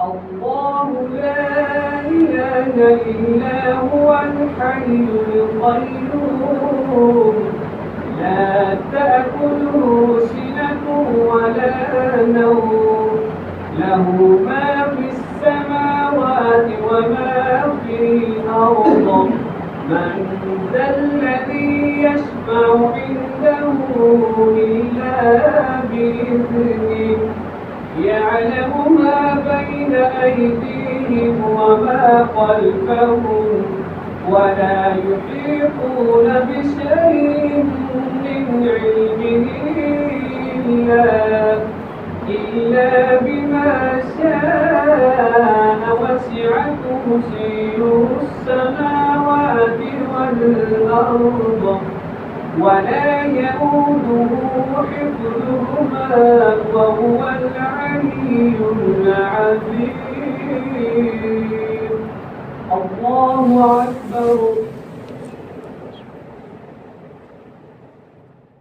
الله لا إله إلا هو الحي القيوم لا تأكله سنة ولا نوم له ما في السماوات وما في الأرض من ذا الذي يشفع عنده إلا بإذنه يعلم ما بين أيديهم وما خلفهم ولا يحيطون بشيء من علمه إلا بما شاء وسع كرسيه السماوات والأرض ولا يؤوده حفظهما وهو العلي العظيم الله أكبر